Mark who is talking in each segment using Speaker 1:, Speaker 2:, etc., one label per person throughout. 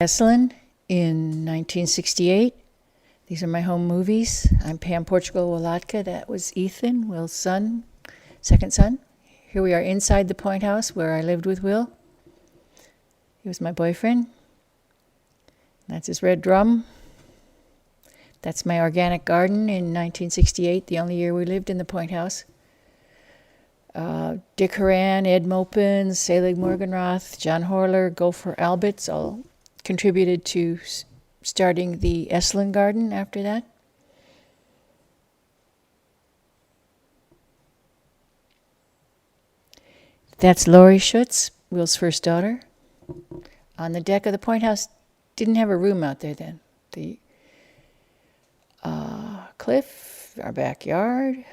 Speaker 1: Esalen in 1968. These are my home movies. I'm Pam Portugal Walatka. That was Ethan, Will's son, second son. Here we are inside the Point House where I lived with Will. He was my boyfriend. That's his red drum. That's my organic garden in 1968, the only year we lived in the Point House. Dick Horan, Ed Maupin, Selig Morgenroth, John Horler, Gopher Alberts all contributed to starting the Esalen garden after that. That's Laurie Schutz, Will's first daughter. On the deck of the Point House, didn't have a room out there then. The cliff, our backyard.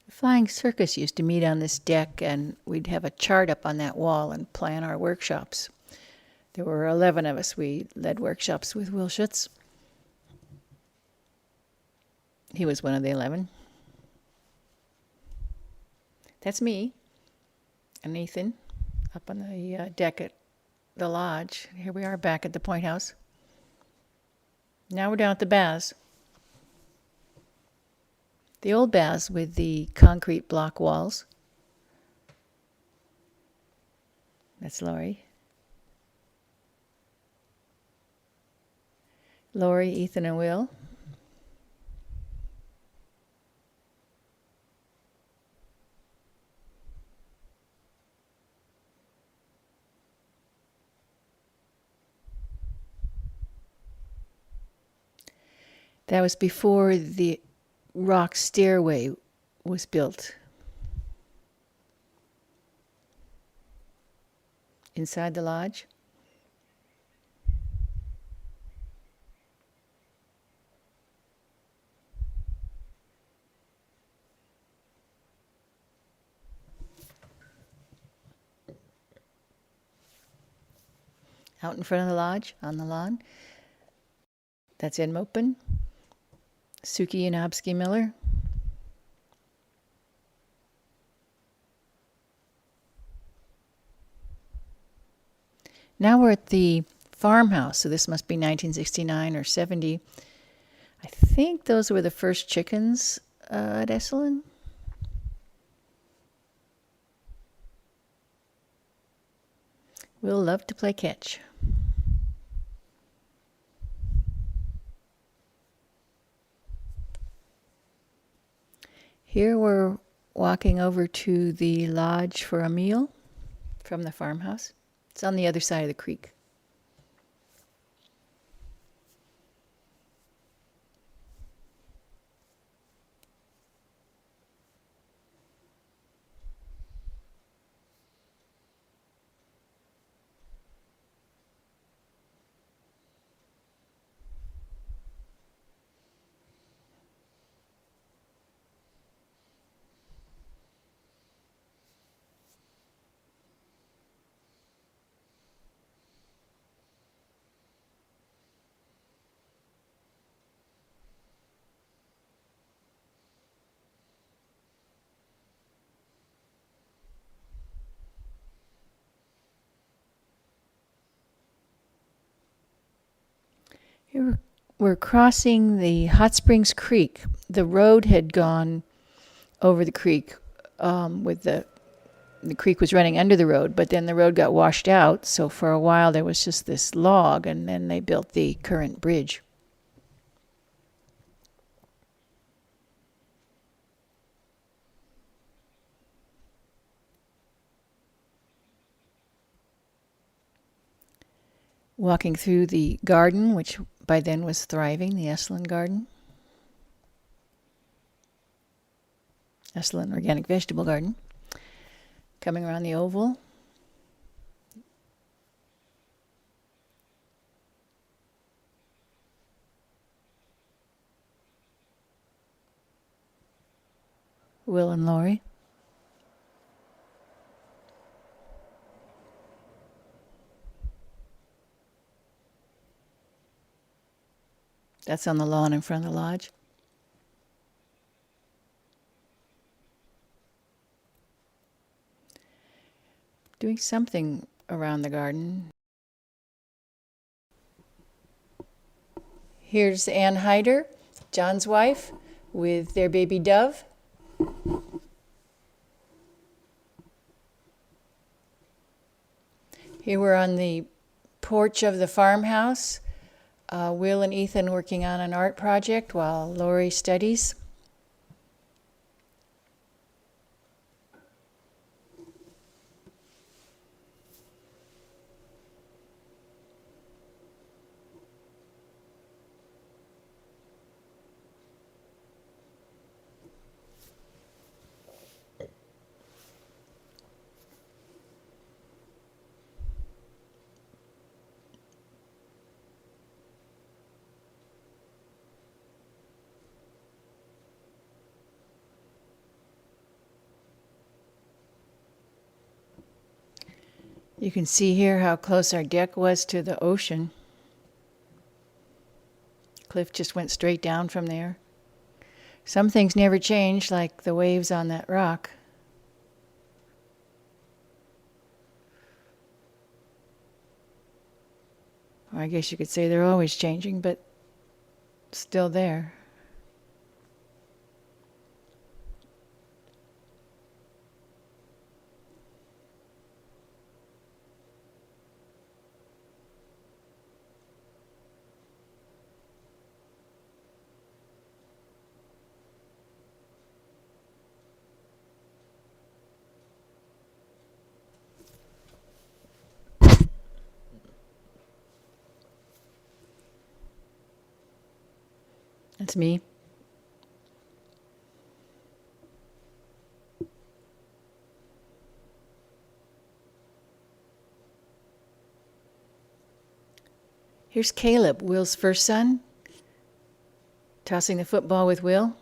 Speaker 1: The Flying Circus used to meet on this deck, and we'd have a chart up on that wall and plan our workshops. There were 11 of us. We led workshops with Will Schutz. He was one of the 11. That's me and Ethan up on the deck at the lodge. Here we are back at the Point House. Now we're down at the baths. The old baths with the concrete block walls. That's Laurie. Laurie, Ethan, and Will. That was before the rock stairway was built. Inside the lodge. Out in front of the lodge, on the lawn. That's Ed Maupin. Suki Yanobsky Miller. Now we're at the farmhouse, so this must be 1969 or 70. I think those were the first chickens at Esalen. Will loved to play catch. Here we're walking over to the lodge for a meal from the farmhouse. It's on the other side of the creek. Here we're crossing the Hot Springs Creek. The road had gone over the creek with the creek was running under the road, but then the road got washed out. So for a while there was just this log, and then they built the current bridge. Walking through the garden, which by then was thriving, the Esalen garden. Esalen Organic Vegetable Garden. Coming around the oval. Will and Laurie. That's on the lawn in front of the lodge. Doing something around the garden. Here's Ann Heider, John's wife, with their baby Dove. Here we're on the porch of the farmhouse. Will and Ethan working on an art project while Laurie studies. You can see here how close our deck was to the ocean. Cliff just went straight down from there. Some things never change, like the waves on that rock. Or I guess you could say they're always changing, but still there. That's me. Here's Caleb, Will's first son, tossing the football with Will.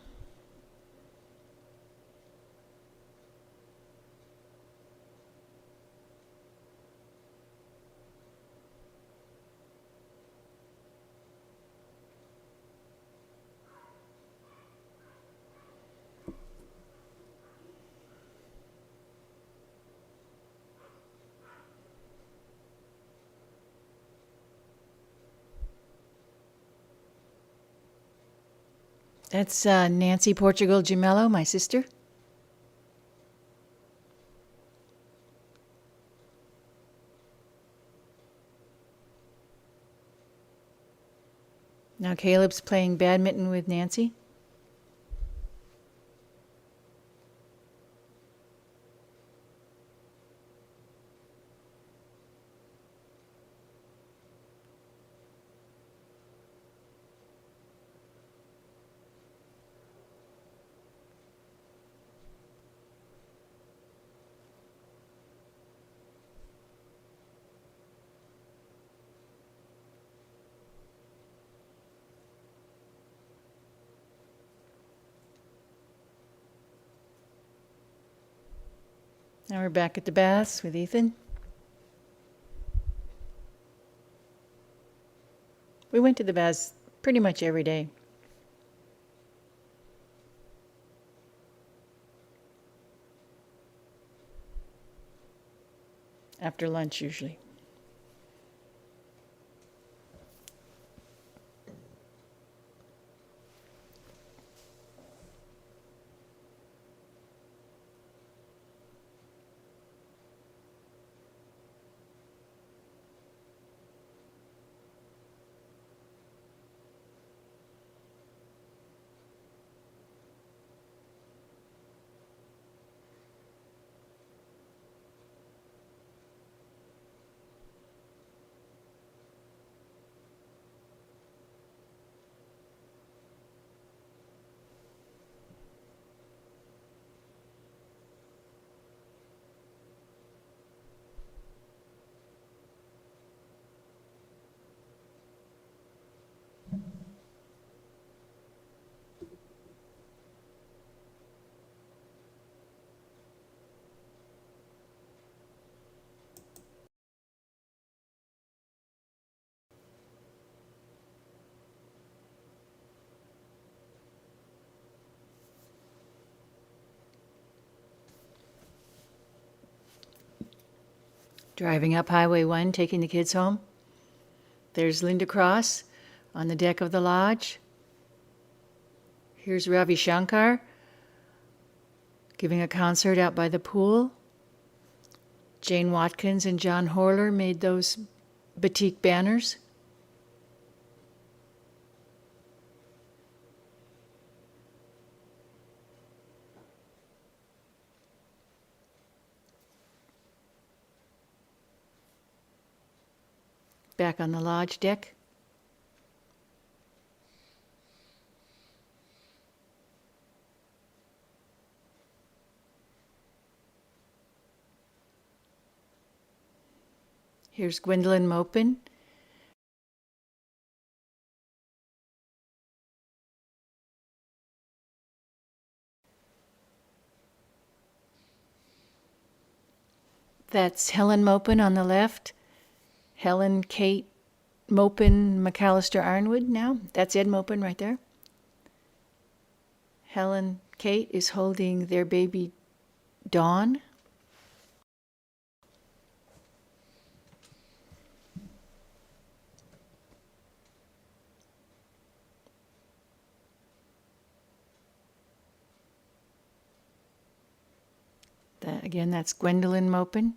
Speaker 1: That's Nancy Portugal Gemello, my sister. Now Caleb's playing badminton with Nancy. Now we're back at the baths with Ethan. We went to the baths pretty much every day. After lunch, usually. Driving up Highway 1, taking the kids home. There's Linda Cross on the deck of the lodge. Here's Ravi Shankar giving a concert out by the pool. Jane Watkins and John Horler made those batik banners. Back on the lodge deck. Here's Gwendolyn Maupin. That's Helen Maupin on the left. Helen, Kate, Maupin, McAllister, Ironwood now. That's Ed Maupin right there. Helen, Kate is holding their baby Dawn. Again, that's Gwendolyn Maupin.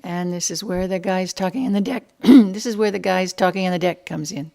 Speaker 1: And this is where the guys talking on the deck. This is where the guys talking on the deck comes in.